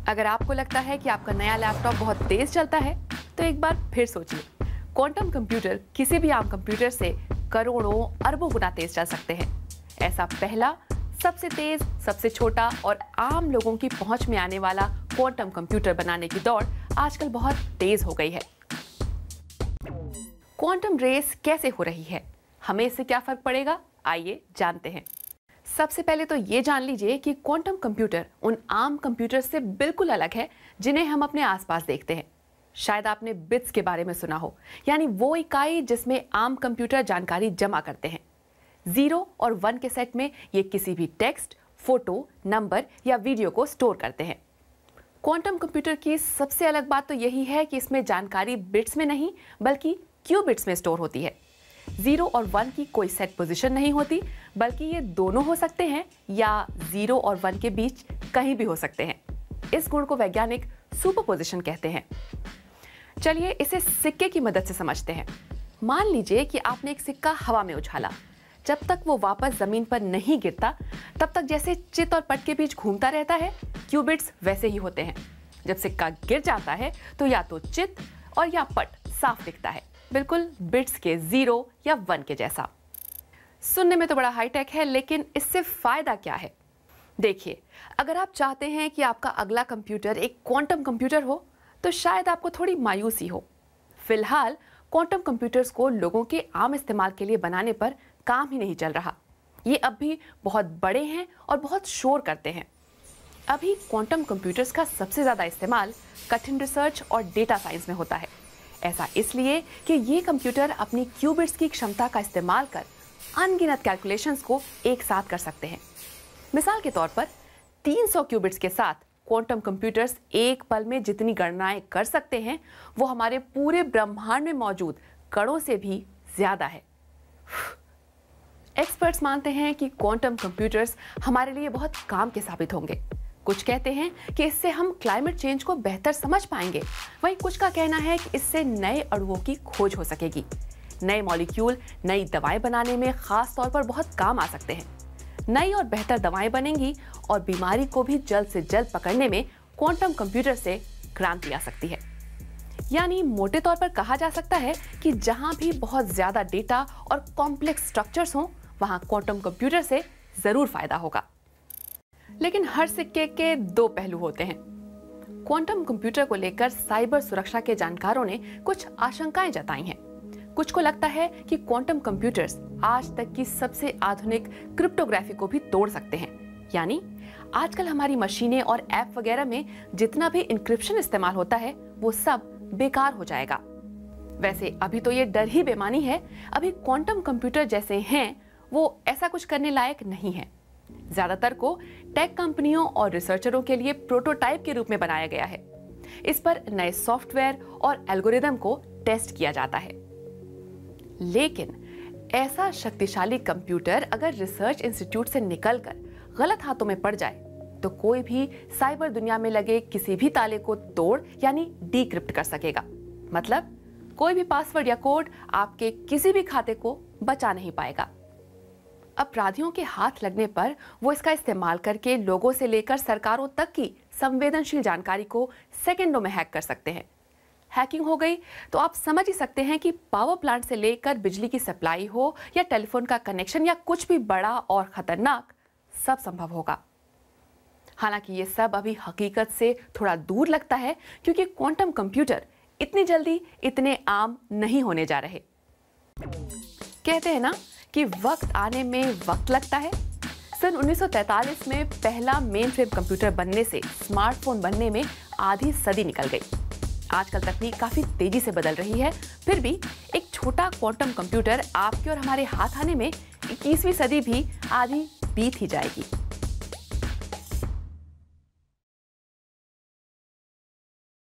अगर आपको लगता है कि आपका नया लैपटॉप बहुत तेज चलता है, तो एक बार फिर सोचिए। क्वांटम कंप्यूटर किसी भी आम कंप्यूटर से करोड़ों अरबों गुना तेज चल सकते हैं। ऐसा पहला, सबसे तेज, सबसे छोटा और आम लोगों की पहुंच में आने वाला क्वांटम कंप्यूटर बनाने की दौड़ आजकल बहुत तेज हो गई है। क्वांटम रेस कैसे हो रही है, हमें इससे क्या फर्क पड़ेगा, आइए जानते हैं। सबसे पहले तो ये जान लीजिए कि क्वांटम कंप्यूटर उन आम कंप्यूटर से बिल्कुल अलग है जिन्हें हम अपने आसपास देखते हैं। शायद आपने बिट्स के बारे में सुना हो, यानी वो इकाई जिसमें आम कंप्यूटर जानकारी जमा करते हैं। 0 और 1 के सेट में ये किसी भी टेक्स्ट, फोटो, नंबर या वीडियो को स्टोर करते हैं। क्वांटम कंप्यूटर की सबसे अलग बात तो यही है कि इसमें जानकारी बिट्स में नहीं बल्कि क्यूबिट्स में स्टोर होती है। 0 और 1 की कोई सेट पोजीशन नहीं होती, बल्कि ये दोनों हो सकते हैं या 0 और 1 के बीच कहीं भी हो सकते हैं। इस गुण को वैज्ञानिक सुपरपोजिशन कहते हैं। चलिए इसे सिक्के की मदद से समझते हैं। मान लीजिए कि आपने एक सिक्का हवा में उछाला। जब तक वो वापस जमीन पर नहीं गिरता, तब तक जैसे चित और पट के बीच घूमता रहता है, क्यूबिट्स वैसे ही होते हैं। जब सिक्का गिर जाता है तो या तो चित और या पट साफ दिखता है, बिल्कुल बिट्स के 0 या 1 के जैसा। सुनने में तो बड़ा हाईटेक है, लेकिन इससे फायदा क्या है? देखिए, अगर आप चाहते हैं कि आपका अगला कंप्यूटर एक क्वांटम कंप्यूटर हो, तो शायद आपको थोड़ी मायूसी हो। फिलहाल क्वांटम कंप्यूटर्स को लोगों के आम इस्तेमाल के लिए बनाने पर काम ही नहीं चल रहा। ये अब भी बहुत बड़े हैं और बहुत शोर करते हैं। अभी क्वांटम कंप्यूटर्स का सबसे ज़्यादा इस्तेमाल कठिन रिसर्च और डेटा साइंस में होता है। ऐसा इसलिए कि ये कंप्यूटर अपनी क्यूबिट्स की क्षमता का इस्तेमाल कर अनगिनत कैलकुलेशंस को एक साथ कर सकते हैं। मिसाल के तौर पर 300 क्यूबिट्स के साथ क्वांटम कंप्यूटर्स एक पल में जितनी गणनाएं कर सकते हैं, वो हमारे पूरे ब्रह्मांड में मौजूद कणों से भी ज्यादा है। एक्सपर्ट्स मानते हैं कि क्वांटम कंप्यूटर्स हमारे लिए बहुत काम के साबित होंगे। कुछ कहते हैं कि इससे हम क्लाइमेट चेंज को बेहतर समझ पाएंगे, वहीं कुछ का कहना है कि इससे नए अणुओं की खोज हो सकेगी। नए मॉलिक्यूल नई दवाएं बनाने में खास तौर पर बहुत काम आ सकते हैं। नई और बेहतर दवाएं बनेंगी और बीमारी को भी जल्द से जल्द पकड़ने में क्वांटम कंप्यूटर से क्रांति आ सकती है। यानी मोटे तौर पर कहा जा सकता है कि जहां भी बहुत ज्यादा डेटा और कॉम्प्लेक्स स्ट्रक्चर्स हों, वहां क्वांटम कंप्यूटर से जरूर फायदा होगा। लेकिन हर सिक्के के दो पहलू होते हैं। क्वांटम कंप्यूटर को लेकर साइबर सुरक्षा के जानकारों ने कुछ आशंकाएं जताई हैं। कुछ को लगता है कि क्वांटम कंप्यूटर्स आज तक की सबसे आधुनिक क्रिप्टोग्राफी को भी तोड़ सकते हैं। यानी आजकल हमारी मशीनें और ऐप वगैरह में जितना भी इंक्रिप्शन इस्तेमाल होता है, वो सब बेकार हो जाएगा। वैसे अभी तो ये डर ही बेमानी है। अभी क्वांटम कंप्यूटर जैसे हैं, वो ऐसा कुछ करने लायक नहीं है। ज्यादातर को टेक कंपनियों और रिसर्चरों के लिए प्रोटोटाइप के रूप में बनाया गया है। इस पर नए सॉफ्टवेयर और एल्गोरिदम को टेस्ट किया जाता है। लेकिन ऐसा शक्तिशाली कंप्यूटर अगर रिसर्च इंस्टीट्यूट से निकलकर गलत हाथों में पड़ जाए, तो कोई भी साइबर दुनिया में लगे किसी भी ताले को तोड़ यानी डिक्रिप्ट कर सकेगा। मतलब कोई भी पासवर्ड या कोड आपके किसी भी खाते को बचा नहीं पाएगा। अपराधियों के हाथ लगने पर वो इसका इस्तेमाल करके लोगों से लेकर सरकारों तक की संवेदनशील जानकारी को सेकंडों में हैक कर सकते हैं। हैकिंग हो गई तो आप समझ ही सकते हैं कि पावर प्लांट से लेकर बिजली की सप्लाई हो या टेलीफोन का कनेक्शन या कुछ भी बड़ा और खतरनाक, सब संभव होगा। हालांकि ये सब अभी हकीकत से थोड़ा दूर लगता है, क्योंकि क्वांटम कंप्यूटर इतनी जल्दी इतने आम नहीं होने जा रहे। कहते हैं ना कि वक्त आने में वक्त लगता है। सन 1943 में पहला मेन फ्रेम कंप्यूटर बनने से स्मार्टफोन बनने में आधी सदी निकल गई। आजकल तकनीक काफी तेजी से बदल रही है, फिर भी एक छोटा क्वांटम कंप्यूटर आपके और हमारे हाथ आने में 21वीं सदी भी आधी बीत ही जाएगी।